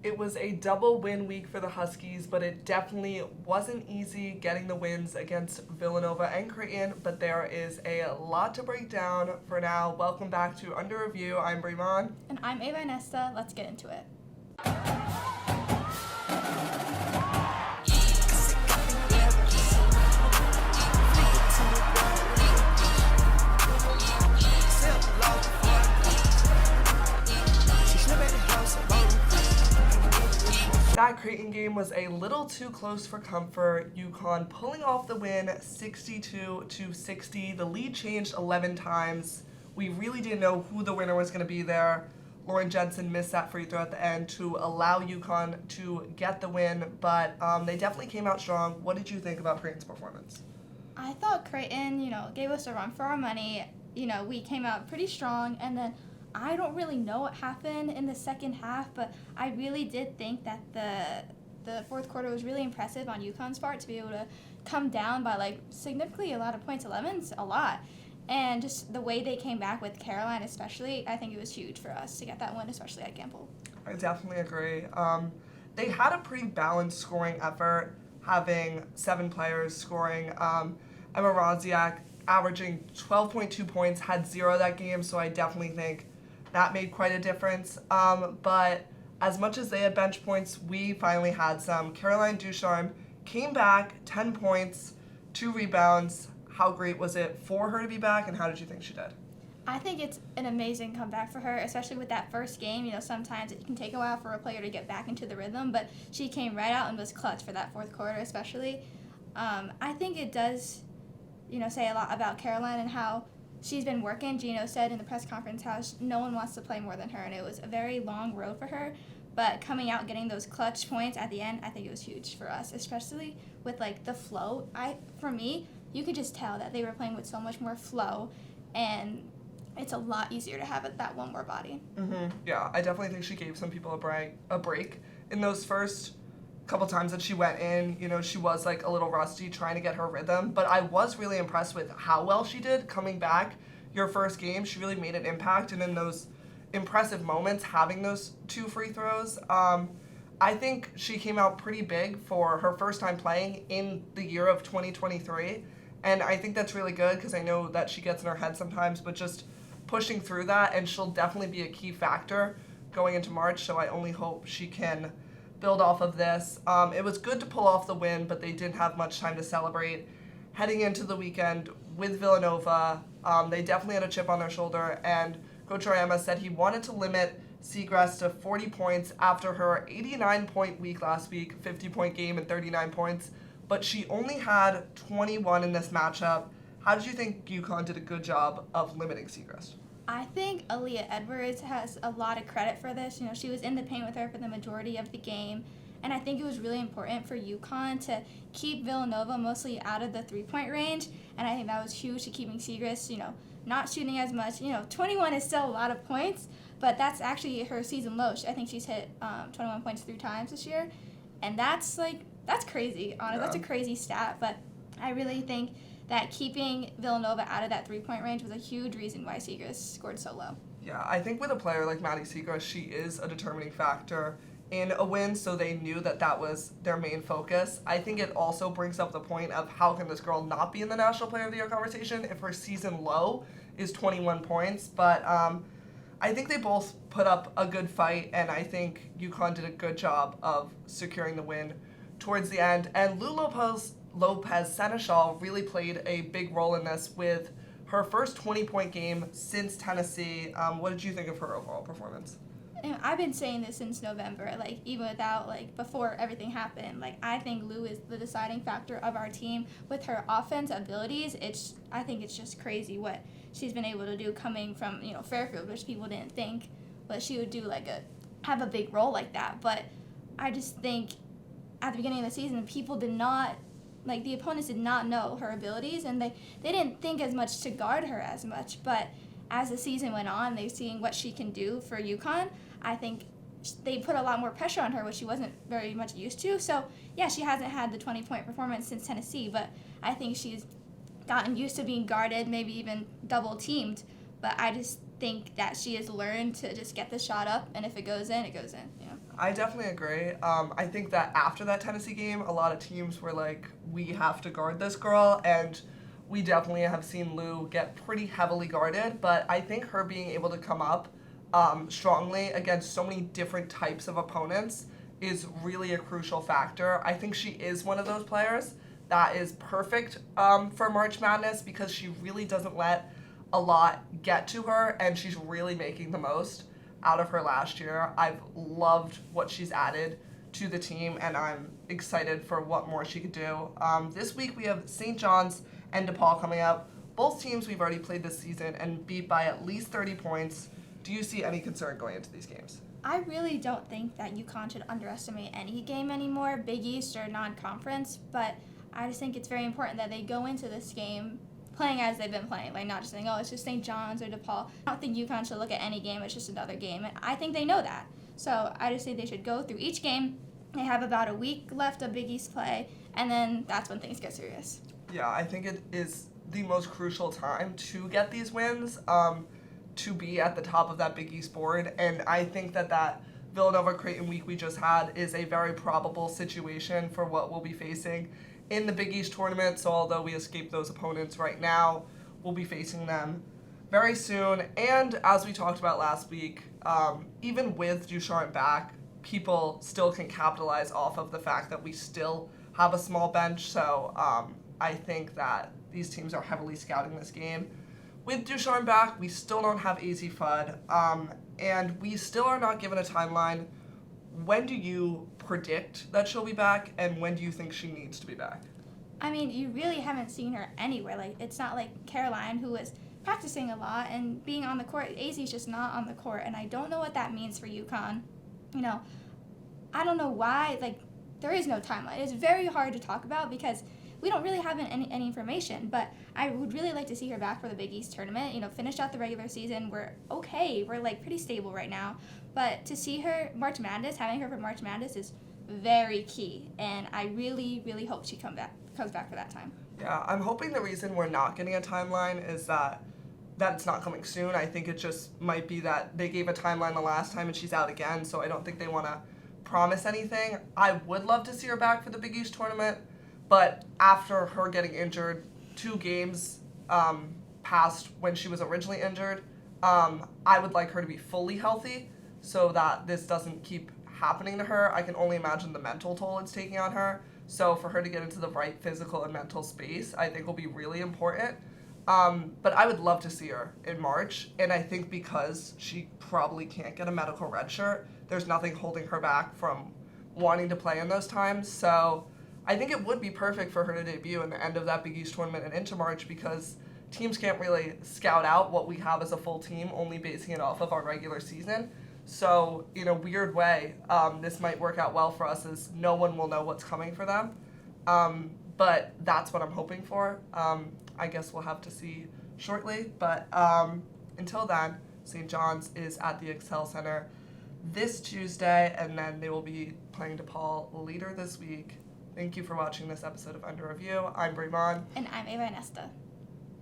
It was a double win week for the Huskies, but it definitely wasn't easy getting the wins against Villanova and Creighton, but there is a lot to break down. For now, welcome back to Under Review. I'm Mahn. And I'm Inesta. Let's get into it. That Creighton game was a little too close for comfort. UConn pulling off the win 62-60. The lead changed 11 times. We really didn't know who the winner was going to be there. Lauren Jensen missed that free throw at the end to allow UConn to get the win, but they definitely came out strong. What did you think about Creighton's performance? I thought Creighton, gave us a run for our money. We came out pretty strong, and then I don't really know what happened in the second half, but I really did think that the fourth quarter was really impressive on UConn's part to be able to come down by significantly a lot of points. 11's a lot. And just the way they came back with Carolina especially, I think it was huge for us to get that win, especially at Gamble. I definitely agree. They had a pretty balanced scoring effort, having 7 players scoring. Emma Radziak averaging 12.2 points, had 0 that game, so I definitely think that made quite a difference. But as much as they had bench points, we finally had some. Carolina Ducharme came back, 10 points, 2 rebounds. How great was it for her to be back, and how did you think she did? I think it's an amazing comeback for her, especially with that first game. Sometimes it can take a while for a player to get back into the rhythm, but she came right out and was clutch for that fourth quarter especially. I think it does, say a lot about Caroline and how she's been working. Gino said in the press conference how no one wants to play more than her, and it was a very long road for her. But coming out, getting those clutch points at the end, I think it was huge for us, especially with the flow. For me, you could just tell that they were playing with so much more flow, and it's a lot easier to have that one more body. Yeah, I definitely think she gave some people a break in those first couple times that she went in. She was a little rusty trying to get her rhythm, but I was really impressed with how well she did coming back. Your first game, she really made an impact, and in those impressive moments, having those 2 free throws, I think she came out pretty big for her first time playing in the year of 2023, and I think that's really good because I know that she gets in her head sometimes, but just pushing through that, and she'll definitely be a key factor going into March, so I only hope she can build off of this. It was good to pull off the win, but they didn't have much time to celebrate. Heading into the weekend with Villanova, they definitely had a chip on their shoulder, and Coach Ariema said he wanted to limit Seagrass to 40 points after her 89-point week last week, 50-point game and 39 points, but she only had 21 in this matchup. How did you think UConn did a good job of limiting Seagrass? I think Aaliyah Edwards has a lot of credit for this. She was in the paint with her for the majority of the game, and I think it was really important for UConn to keep Villanova mostly out of the three-point range, and I think that was huge to keeping Seagrass, not shooting as much. 21 is still a lot of points, but that's actually her season low. I think she's hit 21 points 3 times this year, and that's crazy. Honestly, That's a crazy stat, but I really think that keeping Villanova out of that three-point range was a huge reason why Seagrass scored so low. Yeah, I think with a player like Maddie Seagrass, she is a determining factor in a win, so they knew that was their main focus. I think it also brings up the point of how can this girl not be in the National Player of the Year conversation if her season low is 21 points, but I think they both put up a good fight, and I think UConn did a good job of securing the win towards the end, and Lulu Lopez Seneschal really played a big role in this with her first 20-point game since Tennessee. What did you think of her overall performance? And I've been saying this since November, even without, before everything happened. I think Lou is the deciding factor of our team. With her offense abilities, I think it's just crazy what she's been able to do coming from, Fairfield, which people didn't think, but she would do, have a big role like that. But I just think at the beginning of the season, people did not, the opponents did not know her abilities, and they didn't think as much to guard her as much. But as the season went on, they've seen what she can do for UConn. I think they put a lot more pressure on her, which she wasn't very much used to. So, yeah, she hasn't had the 20-point performance since Tennessee, but I think she's gotten used to being guarded, maybe even double-teamed. But I just think that she has learned to just get the shot up, and if it goes in, it goes in. I definitely agree. I think that after that Tennessee game, a lot of teams were like, we have to guard this girl, and we definitely have seen Lou get pretty heavily guarded, but I think her being able to come up strongly against so many different types of opponents is really a crucial factor. I think she is one of those players that is perfect for March Madness because she really doesn't let a lot get to her, and she's really making the most out of her last year. I've loved what she's added to the team, and I'm excited for what more she could do. This week we have St. John's and DePaul coming up. Both teams we've already played this season and beat by at least 30 points. Do you see any concern going into these games? I really don't think that UConn should underestimate any game anymore, Big East or non-conference, but I just think it's very important that they go into this game playing as they've been playing, like not just saying, oh, it's just St. John's or DePaul. I don't think UConn should look at any game, it's just another game, and I think they know that. So I just think they should go through each game. They have about a week left of Big East play, and then that's when things get serious. Yeah, I think it is the most crucial time to get these wins, to be at the top of that Big East board, and I think that Villanova Creighton week we just had is a very probable situation for what we'll be facing in the Big East tournament. So although we escaped those opponents right now, we'll be facing them very soon. And as we talked about last week, even with Ducharme back, people still can capitalize off of the fact that we still have a small bench. So I think that these teams are heavily scouting this game. With Ducharme back, we still don't have AZ Fudd, and we still are not given a timeline. When do you predict that she'll be back, and when do you think she needs to be back? I mean, you really haven't seen her anywhere. Like, it's not like Caroline, who was practicing a lot and being on the court. AZ's just not on the court, and I don't know what that means for UConn. You know, I don't know why. Like, there is no timeline. It's very hard to talk about because we don't really have any information, but I would really like to see her back for the Big East tournament. You know, finish out the regular season. We're okay. We're, like, pretty stable right now. But to see her March Madness, having her for March Madness is very key, and I really, really hope she comes back for that time. Yeah, I'm hoping the reason we're not getting a timeline is that it's not coming soon. I think it just might be that they gave a timeline the last time and she's out again, so I don't think they want to promise anything. I would love to see her back for the Big East tournament, but after her getting injured 2 games past when she was originally injured, I would like her to be fully healthy so that this doesn't keep happening to her. I can only imagine the mental toll it's taking on her. So for her to get into the right physical and mental space, I think will be really important. But I would love to see her in March, and I think because she probably can't get a medical red shirt, there's nothing holding her back from wanting to play in those times. So I think it would be perfect for her to debut in the end of that Big East tournament and into March because teams can't really scout out what we have as a full team, only basing it off of our regular season. So in a weird way, this might work out well for us as no one will know what's coming for them. But that's what I'm hoping for. I guess we'll have to see shortly. But until then, St. John's is at the Excel Center this Tuesday, and then they will be playing DePaul later this week. Thank you for watching this episode of Under Review. I'm Mahn. And I'm Inesta.